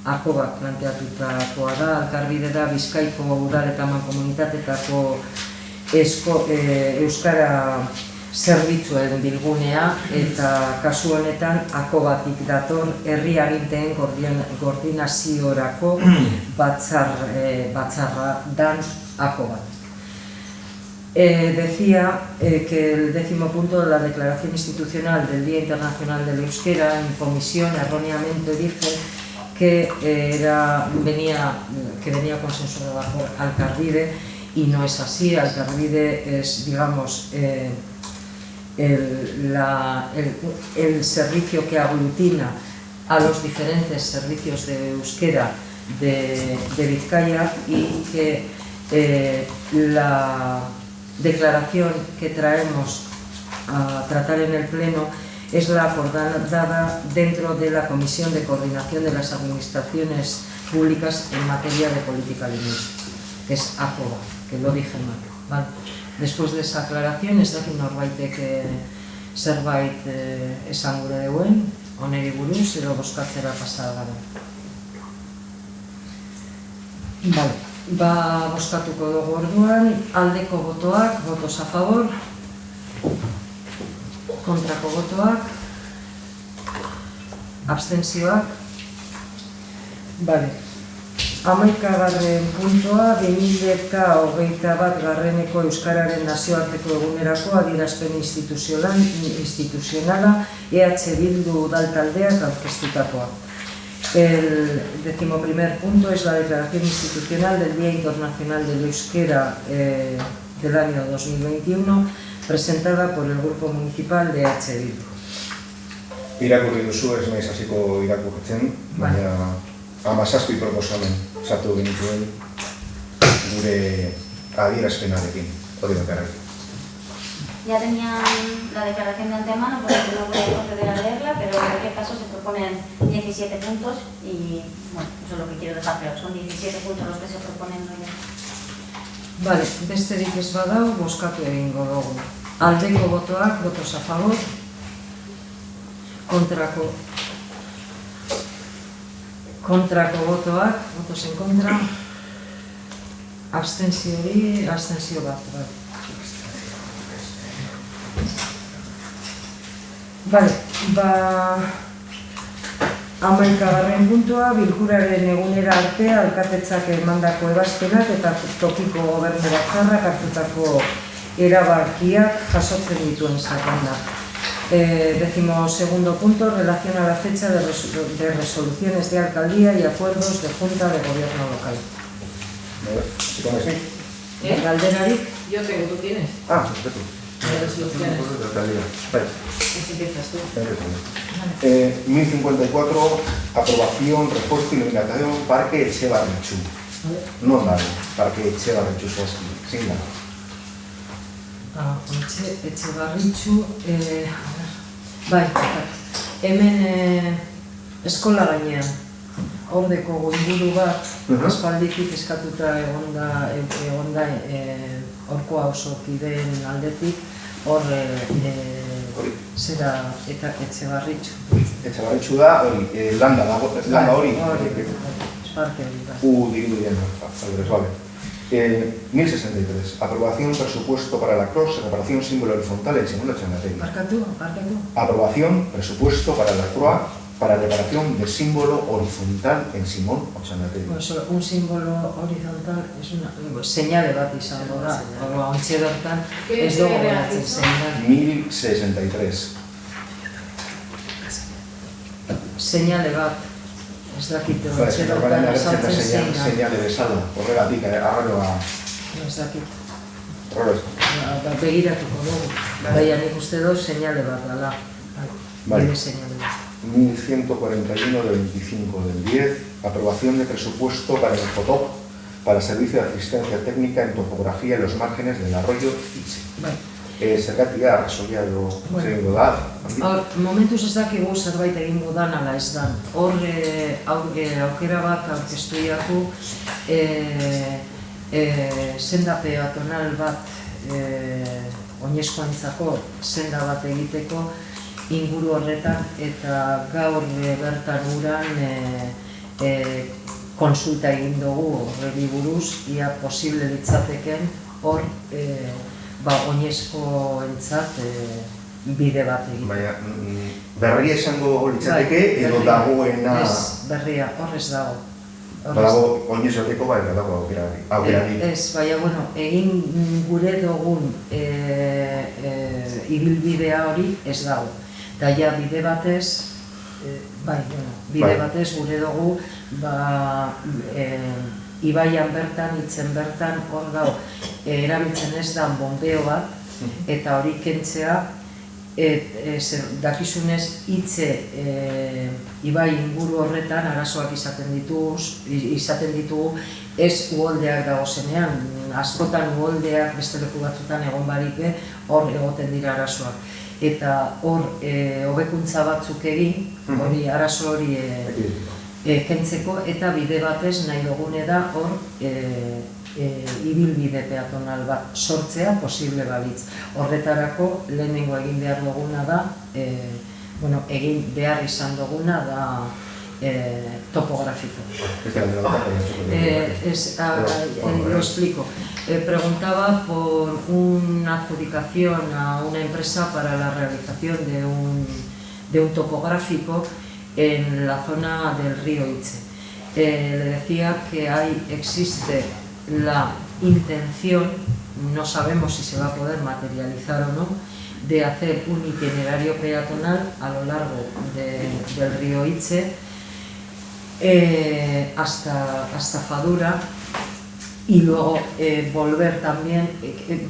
Speaker 1: Akobak planteatutakoa da, elkarbide da Bizkaiko udal eta mankomunitateetako euskara zerbitzuen bilgunea eta kasu honetan Akobatik dator herri aginteen koordinaziorako batzarra dan Akobat. Decía que el 10º punto de la Declaración Institucional del Día Internacional del Euskera en comisión erróneamente dice que venía consensuado por Alcarbide y no es así. Alcarbide es, digamos, el servicio que aglutina a los diferentes servicios de euskera de Vizcaya y que la declaración que traemos a tratar en el Pleno es la acordada dentro de la Comisión de Coordinación de las Administraciones Públicas en materia de política lingüística, que es ACOBA, que lo dije mal, ¿vale? Después de esa aclaración, ez dakit norbaitek zerbait esan gure deuen, oneri buruz, edo bozkatzera pasada gara. Vale. Bozkatuko dugu orduan, aldeko botoak, votos a favor, kontrako botoak, abstentzioak. Vale. 11. puntua, 2021 Euskararen Nazioarteko Egunerako adierazpen instituzionala EH Bildu udaltaldeak aurkeztutakoa. El 11º punto es la declaración institucional del Día Internacional del Euskera del año 2021, presentada por el Grupo Municipal de EH Bildu.
Speaker 4: Irakurri duzu, ez naiz hasiko irakurtzen, baina 17 proposamen sartu genituen gure adierazpenarekin, hori bakarrik.
Speaker 5: Ya tenían la declaración de antemano, por lo que no voy a proceder a leerla, pero en cualquier caso se proponen 17 puntos y, bueno, eso es lo que quiero dejar claro, son 17 puntos los que se proponen hoy.
Speaker 1: Vale, besterik ez badau, bozkatu egingo dugu. Aldeko botoak, votos a favor, kontrako botoak, votos en contra, abstentzio bat. Vale, 11. puntua, bilkuraren egunera arte alkatetzak emandako ebazpenak eta tokiko gobernu batzarrak hartutako erabakiak jasotzen dituen sakanda. 12. punto, relación a la fecha de resoluciones de alcaldía y acuerdos de junta de gobierno local.
Speaker 4: ¿Sí con ese?
Speaker 1: Galderarik?
Speaker 2: Yo tengo, ¿tú tienes?
Speaker 4: Ah, perfecto.
Speaker 2: De resoluciones.
Speaker 4: Vale.
Speaker 2: Así empiezas tú.
Speaker 4: 1054, aprobación, repuesto y iluminación, Parque Etxebarritxu. No dago, Parque Etxebarritxu sin dago.
Speaker 1: Etxebarritxu, bai, hemen eskola gainean, ordeko inguru bat, espalditik eskatuta egonda orkoa oso kideen aldetik, hor zera eta Etxebarritxu.
Speaker 4: Etxebarritxu da, landa hori.
Speaker 1: Parke hori da.
Speaker 4: Dirudian, vale. 1063. Aprobación presupuesto para la CROS, reparación símbolo horizontal en Simón Otxandategi.
Speaker 1: Parkatu.
Speaker 4: Aprobación presupuesto para la CROA para reparación de símbolo horizontal en Simón Otxandategi.
Speaker 1: Un símbolo horizontal es una señale bat izango da. Ontxe bertan ez dugu beratzen señale.
Speaker 4: 1063.
Speaker 1: Señale bat. Ez dakit, ontxe bertan esaltzen
Speaker 4: señale bezala, horregatik, arraroa.
Speaker 1: Ez dakit.
Speaker 4: Horrez.
Speaker 1: Begiratuko dugu. Baina nik uste dut señale bat dala.
Speaker 4: Vale.
Speaker 1: 1141
Speaker 4: del 25 del 10, aprobación de presupuesto para el FOTOP, para servicio de asistencia técnica en topografía en los márgenes del arroyo Itxe. Zergatik da, arrazoia edo egingo da?
Speaker 1: Momentuz ez dakigu zerbait egingo dan ala ez dan. Hor aukera bat aurkeztu diaku senda peatonal bat oinezkoentzako senda bat egiteko inguru horretan eta gaur bertan uran konsulta egin dugu horri buruz, ia posible litzateken hor oinezkoentzat bide bat egin.
Speaker 4: Baina, berria esango litzateke edo dagoena...
Speaker 1: Ez, berria, hor ez dago.
Speaker 4: Badago oinezateko baina dago aukerari.
Speaker 1: Ez, baina, egin gure dugun ibilbidea hori ez dago. Da ja bide batez, batez gure dugu, ibaian bertan, itzen bertan, hor dago, erabiltzen ez da bombeo bat, eta hori kentzea, dakizunez hitze ibai inguru horretan arazoak izaten ditugu ez uholdeak dagozenean, askotan uholdeak beste leku batzutan egon barik hor egoten dira arazoak. Eta hor hobekuntza batzuk egin, hori arazo hori kentzeko, eta bide batez nahi dugune da hor ibilbide peatonal bat sortzea posible balitz. Horretarako lehenengo egin behar duguna da, egin behar izan duguna da topográfico. Lo explico. Preguntaba por una adjudicación a una empresa para la realización de un topográfico en la zona del río Itze. Le decía que existe la intención, no sabemos si se va a poder materializar o no, de hacer un itinerario peatonal a lo largo del río Itze hasta Fadura, y luego volver también.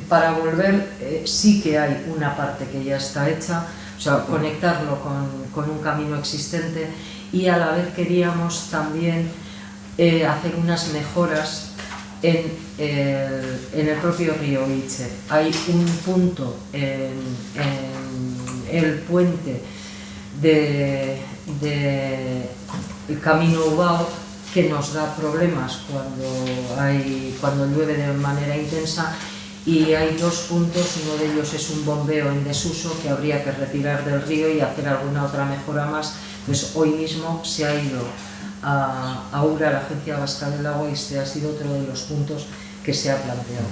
Speaker 1: Para volver sí que hay una parte que ya está hecha, o sea, conectarlo con un camino existente, y a la vez queríamos también hacer unas mejoras en el propio río Itze. Hay un punto en el puente del camino Ubao que nos da problemas cuando llueve de manera intensa, y hay dos puntos, uno de ellos es un bombeo en desuso que habría que retirar del río y hacer alguna otra mejora más. Pues hoy mismo se ha ido a URA, la Agencia Vasca del Agua, y este ha sido otro de los puntos que se ha planteado.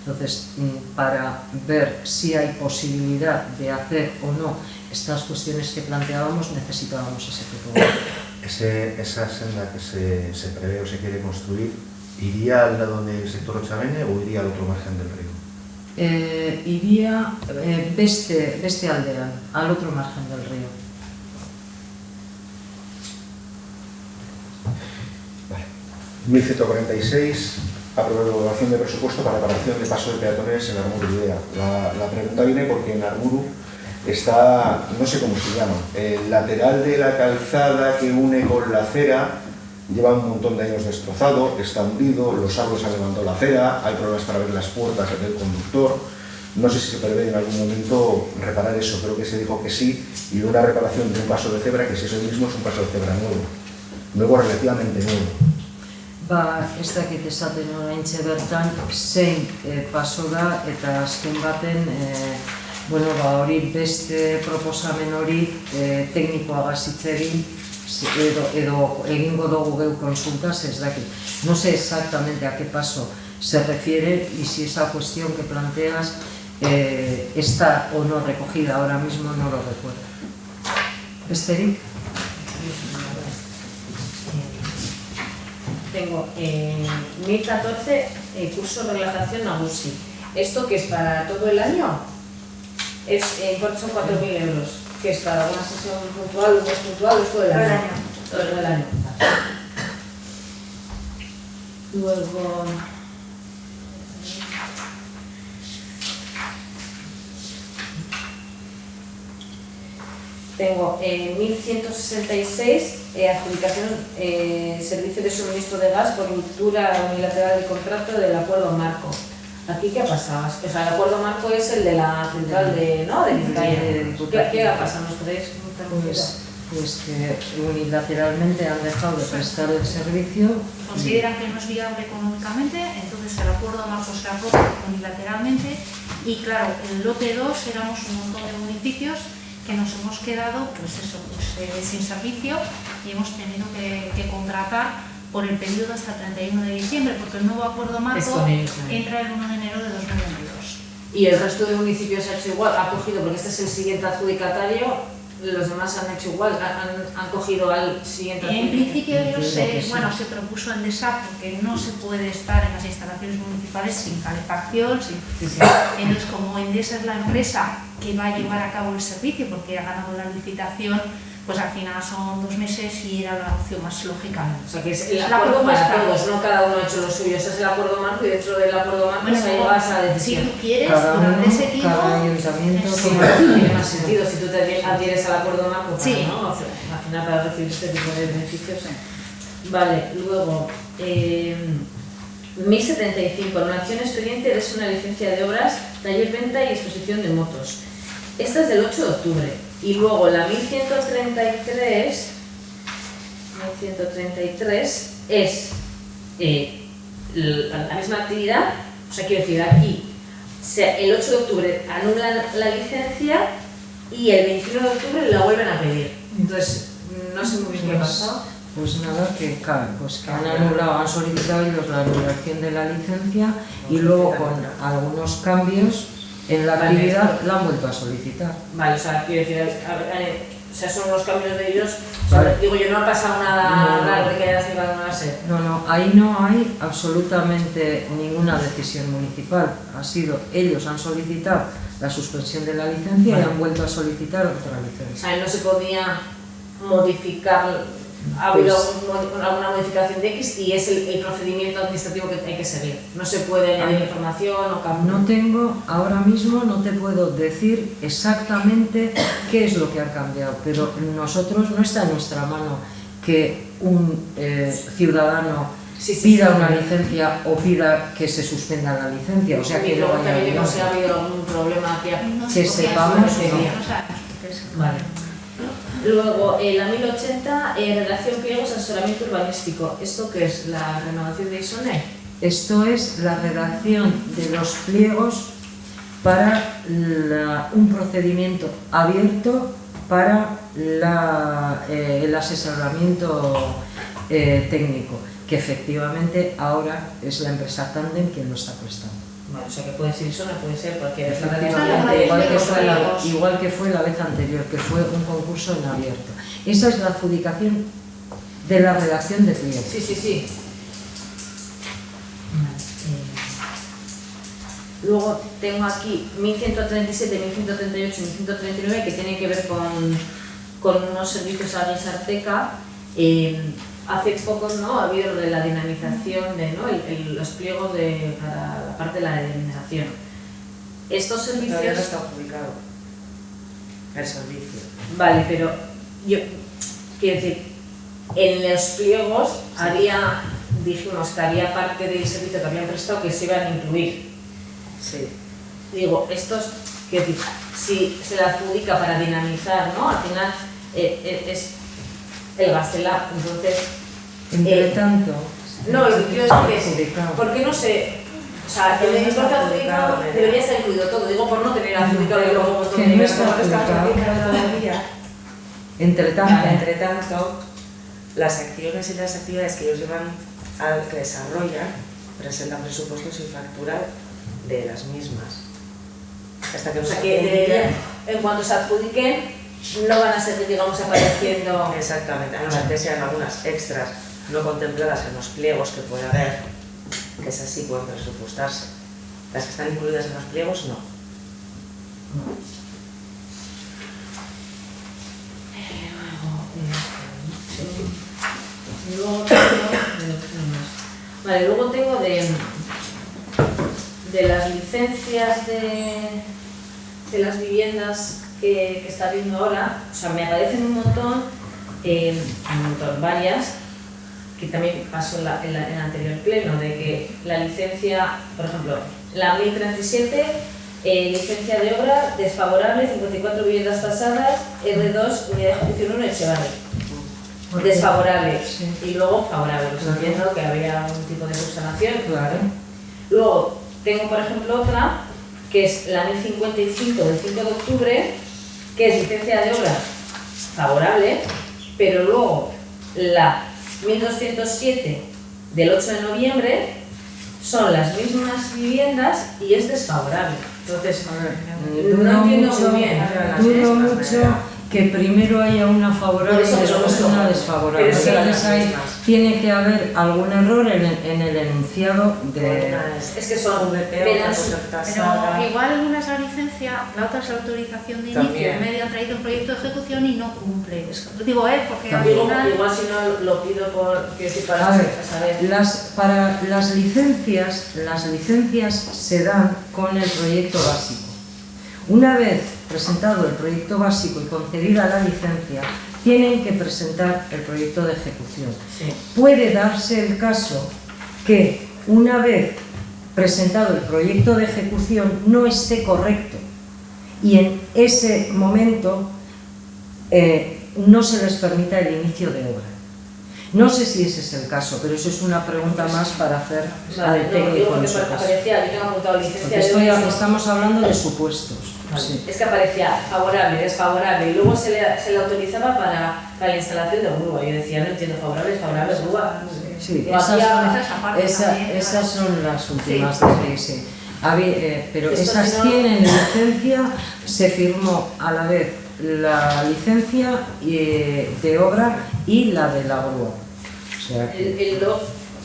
Speaker 1: Entonces, para ver si hay posibilidad de hacer o no estas cuestiones que planteábamos, necesitábamos ese topográfico.
Speaker 4: Esa senda que se prevé o se quiere construir, ¿iría al lado del sector Ochavene o iría al otro margen del río?
Speaker 1: Iría beste aldean, al otro margen del río.
Speaker 4: Vale. 1146, aprobación de presupuesto para reparación de paso de peatones en Armuru Idea. La pregunta viene porque en Armuru está, no sé cómo se llama, el lateral de la calzada que une con la acera lleva un montón de años destrozado, está hundido, los árboles han levantado la acera, hay problemas para ver las puertas del conductor. No sé si se prevé en algún momento reparar eso, creo que se dijo que sí, y una reparación de un paso de cebra, que si eso mismo es un paso de cebra nuevo relativamente nuevo.
Speaker 1: Ez dakit esaten oraintxe bertan zein paso da, eta azken baten hori beste proposamen hori teknikoagaz hitz egin edo egingo dugu geu konsultas, ez dakit. No sé exactamente a qué paso se refiere y si esa cuestión que planteas está o no recogida ahora mismo, no lo recuerdo. ¿Besterik?
Speaker 2: Tengo 1014 curso de relajación nagusi. ¿Esto que es para todo el año? Son 4.000 euros. ¿Que es para una sesión puntual, un mes puntual, o es todo el año? Todo el año. Luego... Tengo 1166, adjudicación servicio de suministro de gas por ruptura unilateral del contrato del acuerdo marco. ¿Aquí qué ha pasado? O sea, el acuerdo marco es el de la central de Vizcaya. ¿Qué ha pasado? ¿Nos podéis contar un poquito?
Speaker 1: Pues que unilateralmente han dejado de prestar el servicio.
Speaker 3: Consideran que no es viable económicamente, entonces el acuerdo marco se aprobó unilateralmente, y claro, el lote 2 éramos un montón de municipios que nos hemos quedado sin servicio y hemos tenido que contratar por el periodo hasta el 31 de diciembre, porque el nuevo acuerdo marco entra el 1 de enero de 2022.
Speaker 2: ¿Y el resto de municipios ha hecho igual? ¿Ha cogido, porque este es el siguiente adjudicatario, los demás han hecho igual? ¿Han cogido al siguiente adjudicatario?
Speaker 3: En principio se propuso en DESAP porque no se puede estar en las instalaciones municipales sin calefacción, Entonces, como Endesa es la empresa que va a llevar a cabo el servicio porque ha ganado la licitación, pues al final son 2 meses y era la opción más lógica.
Speaker 2: O sea que es el acuerdo para todos, no cada uno ha hecho lo suyo. Ese es el acuerdo marco y dentro del acuerdo marco se lleva esa decisión.
Speaker 3: Si tú quieres, durante ese tiempo...
Speaker 1: Cada ayuntamiento
Speaker 2: tiene más sentido si tú te adhieres al acuerdo marco para,
Speaker 3: sí,
Speaker 2: ¿no? Al final para recibir este tipo de beneficios. Vale, luego 1075, anulación expediente es una licencia de obras, taller, venta y exposición de motos. Esta es del 8 de octubre. Y luego la 1133 es la misma actividad, o sea, quiero decir, aquí el 8 de octubre anulan la licencia y el 21 de octubre la vuelven a pedir. Entonces, no sé muy bien qué ha pasado.
Speaker 1: Pues nada, que han anulado, han solicitado ellos la anulación de la licencia y luego con algunos cambios en la actividad la han vuelto a solicitar.
Speaker 2: Vale, o sea, quiero decir, o sea, son los cambios de ellos. O sea, vale. Digo, yo no ha pasado nada raro de que haya sido anularse.
Speaker 1: No, ahí no hay absolutamente ninguna decisión municipal. Ha sido, ellos han solicitado la suspensión de la licencia y han vuelto a solicitar otra licencia.
Speaker 2: O sea, no se podía modificar, ha habido alguna modificación de X y es el procedimiento administrativo que hay que seguir. No se puede añadir información o cambiar.
Speaker 1: No tengo, ahora mismo no te puedo decir exactamente qué es lo que ha cambiado, pero nosotros no está en nuestra mano que un ciudadano pida una licencia o pida que se suspenda la licencia. O sea, que no
Speaker 2: también no se ha habido algún problema
Speaker 1: que sepamos.
Speaker 2: Vale. Luego, la 1080, redacción pliegos, asesoramiento urbanístico. ¿Esto qué es? ¿La renovación de ISONE?
Speaker 1: Esto es la redacción de los pliegos para un procedimiento abierto para el asesoramiento técnico, que efectivamente ahora es la empresa Tandem quien lo está prestando.
Speaker 2: Vale, o sea que puede ser ISONE, puede ser cualquier
Speaker 1: igual que fue la vez anterior, que fue un concurso en abierto. Esa es la adjudicación de la redacción de pliegos.
Speaker 2: Sí. Luego tengo aquí 1137, 1138 y 1139 que tienen que ver con unos servicios a Guisarteca. Hace poco ha habido de la dinamización de los pliegos para la parte de la dinamización. Estos servicios...
Speaker 6: Todavía no está adjudicado el servicio.
Speaker 2: Vale, pero yo quiero decir, en los pliegos dijimos que había parte del servicio que habían prestado que se iban a incluir.
Speaker 6: Sí.
Speaker 2: Digo, estos, quiero decir, si se la adjudica para dinamizar, ¿no? Al final es el Gastela, entonces...
Speaker 1: Entre tanto...
Speaker 2: No, lo que quiero decir es, ¿por qué no se...? O sea, el importe adjudicado debería estar incluido todo, digo por no tener adjudicado y luego...
Speaker 1: Que no está adjudicado.
Speaker 6: Entre tanto, las acciones y las actividades que ellos llevan que desarrollan presentan presupuestos y factura de las mismas. Hasta que
Speaker 2: o sea, que deberían, en cuanto se adjudiquen, no van a ser, digamos, apareciendo...
Speaker 6: Exactamente, a no ser que sean algunas extras no contempladas en los pliegos que puede haber, que esas sí pueden presupuestarse. Las que están incluidas en los pliegos, no.
Speaker 2: Luego tengo de las licencias de las viviendas que está viendo ahora, o sea, me aparecen un montón, varias, que también pasó en el anterior pleno, de que la licencia, por ejemplo, la 1037, licencia de obra desfavorable, 54 viviendas tasadas, R2, unidad de ejecución 1, Echevarri. Desfavorable, sí. Y luego favorable, pues entiendo que había un tipo de subsanación.
Speaker 1: Claro.
Speaker 2: Luego tengo, por ejemplo, otra que es la 1055 del 5 de octubre, que es licencia de obra favorable, pero luego la 1207 del 8 de noviembre son las mismas viviendas y es desfavorable. Entonces, no entiendo muy bien.
Speaker 1: Dudo mucho que primero haya una favorable y después una desfavorable. Tiene que haber algún error en el enunciado de...
Speaker 2: Es que son
Speaker 3: Pero igual una es la licencia, la otra es la autorización de inicio.
Speaker 6: También.
Speaker 3: En medio han traído un proyecto de ejecución y no cumple. Digo, porque al
Speaker 2: Digo,
Speaker 3: final...
Speaker 2: igual si no lo pido para
Speaker 1: A ver,
Speaker 2: saber.
Speaker 1: para las licencias se dan con el proyecto básico. Una vez presentado el proyecto básico y concedida la licencia, tienen que presentar el proyecto de ejecución.
Speaker 2: Sí.
Speaker 1: Puede darse el caso que una vez presentado el proyecto de ejecución no esté correcto y en ese momento no se les permita el inicio de obra. No sé si ese es el caso, pero eso es una pregunta más para hacer al técnico en su caso.
Speaker 2: Aparecía, yo tengo apuntado licencia
Speaker 1: Porque
Speaker 2: de obra.
Speaker 1: estamos hablando de supuestos.
Speaker 2: Vale.
Speaker 1: Sí.
Speaker 2: Es que aparecía favorable, desfavorable, y luego se le autorizaba para la instalación de grúa. Yo decía, no entiendo, favorable, desfavorable, grúa.
Speaker 1: Sí,
Speaker 2: No había-
Speaker 1: esas son las últimas
Speaker 3: Sí.
Speaker 1: de sí. Pero
Speaker 2: Esto
Speaker 1: esas
Speaker 2: si no-
Speaker 1: tienen licencia, se firmó a la vez la licencia de obra y la de la grúa. O sea que-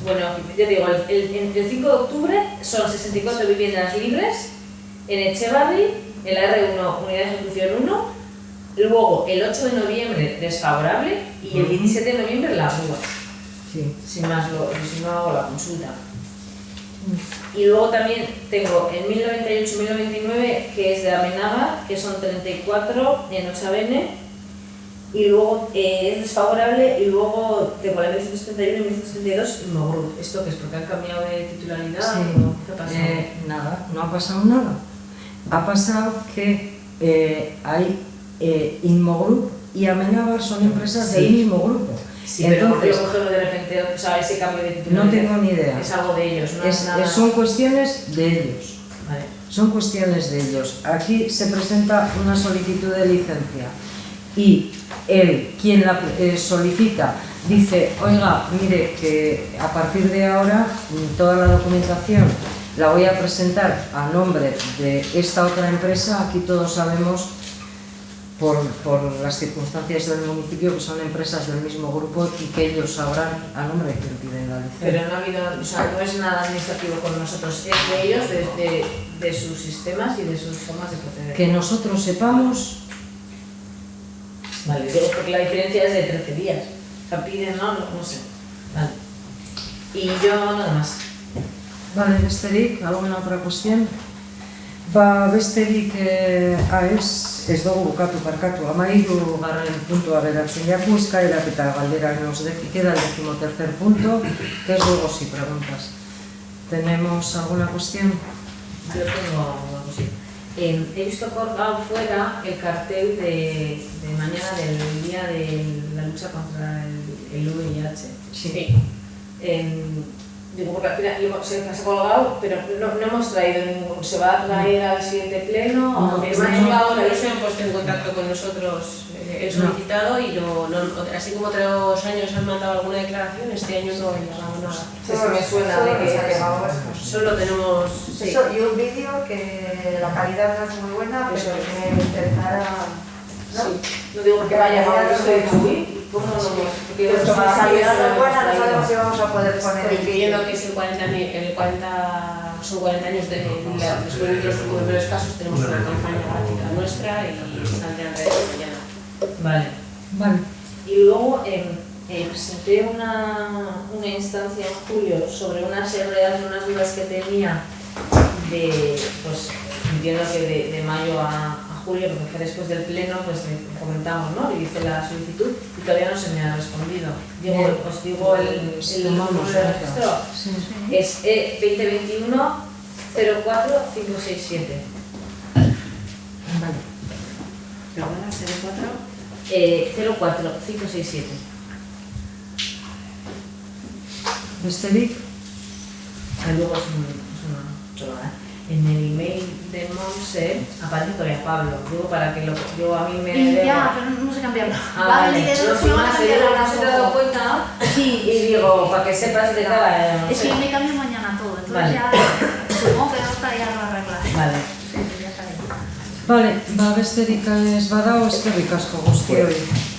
Speaker 2: Bueno, yo digo, el 5 de octubre son 64 viviendas libres en Echevarri, en la R1, unidad de ejecución 1, luego el 8 de noviembre desfavorable y el 17 de noviembre la grúa.
Speaker 1: sí.
Speaker 2: Si no hago la consulta. Y luego también tengo en 1098-1099, que es de Amenábar, que son 34 en Ochavene, y luego es desfavorable, y luego tengo la 1171 y 1172 en Mogrup. ¿Esto qué es? ¿Porque han cambiado de titularidad?
Speaker 1: Sí.
Speaker 2: ¿O qué ha pasado?
Speaker 1: Nada, no ha pasado nada. Ha pasado que hay Inmogrup y Amenábar son empresas del
Speaker 2: Sí.
Speaker 1: mismo grupo.
Speaker 2: Sí, pero ¿por qué
Speaker 1: Entonces,
Speaker 2: lo cogieron de repente, o sea, ese cambio de titularidad?
Speaker 1: no tengo ni idea.
Speaker 2: Es algo de ellos, no es nada...
Speaker 1: Son cuestiones de ellos.
Speaker 2: Vale.
Speaker 1: Son cuestiones de ellos. Aquí se presenta una solicitud de licencia y quien la solicita dice, oiga, mire, que a partir de ahora toda la documentación la voy a presentar a nombre de esta otra empresa. Aquí todos sabemos, por las circunstancias del municipio, que son empresas del mismo grupo y que ellos sabrán a nombre de quien piden la licencia.
Speaker 2: Pero no ha habido, o sea, no es nada administrativo con nosotros, es de ellos, de sus sistemas y de sus formas de proceder.
Speaker 1: Que nosotros sepamos.
Speaker 2: Vale, digo, porque la diferencia es de 13 días. O sea, piden, no sé. Vale. Y yo nada más.
Speaker 1: Vale, besterik, alguna otra cuestión? Besterik ez dugu bukatu parkatu. 13. puntua beratzen jaku, eskaerak eta galderak nos queda el 13.º punto, que es luego si preguntas. ¿Tenemos alguna cuestión?
Speaker 2: Yo tengo una cosita. He visto colgado fuera el cartel de mañana del día de la lucha contra el VIH.
Speaker 1: Sí.
Speaker 2: Digo, porque al final se ha colgado, pero no hemos traído ningún. ¿Se va a traer al siguiente pleno?
Speaker 1: No,
Speaker 2: ¿O
Speaker 1: no,
Speaker 2: se
Speaker 1: no.
Speaker 7: Ellos se han puesto en contacto con nosotros, el solicitado, y así como otros años han mandado alguna declaración, este año no ha llegado nada.
Speaker 2: Sí, sí me suena de que
Speaker 7: Solo tenemos... sí.
Speaker 8: Eso, y un vídeo que la calidad no es muy buena, pero que me interesará, ¿no?
Speaker 2: No digo porque vaya a estoy uy, ¿cómo no? Porque
Speaker 8: Pues como la calidad no es buena, no sabemos si vamos a poder poner el
Speaker 7: Incluyendo
Speaker 8: vídeo.
Speaker 7: que es son 40 años después de los primeros casos, tenemos una campaña gráfica nuestra y saldrá en redes mañana.
Speaker 2: Vale.
Speaker 1: Vale.
Speaker 2: Y luego presenté una instancia en julio sobre unas REAs, unas dudas que tenía pues entiendo que de mayo a julio, porque fue después del pleno, pues comentamos, ¿no? Y hice la solicitud y todavía no se me ha respondido.
Speaker 1: Bien.
Speaker 2: Os digo el número de registro.
Speaker 1: Sí.
Speaker 2: Es E2021 04567.
Speaker 1: Vale.
Speaker 7: Perdona,
Speaker 2: 04567.
Speaker 1: Besterik?
Speaker 2: Luego es una chorrada.
Speaker 7: En el email de Monse aparece Corea Pablo, digo para que yo a mí me...
Speaker 3: Y ya, pero no sé cambiarlo.
Speaker 7: Vale,
Speaker 3: Pero
Speaker 7: sin más,
Speaker 3: cambiar
Speaker 7: no se te ha dado cuenta
Speaker 3: Sí.
Speaker 7: y digo, para que sepas de cada...
Speaker 3: Es que yo me cambio mañana todo, entonces
Speaker 7: Vale.
Speaker 3: ya supongo que no estaría lo arreglar.
Speaker 7: Vale.
Speaker 3: Sí, ya está bien.
Speaker 1: Bale, besterik ez badago eskerrik asko guztioi.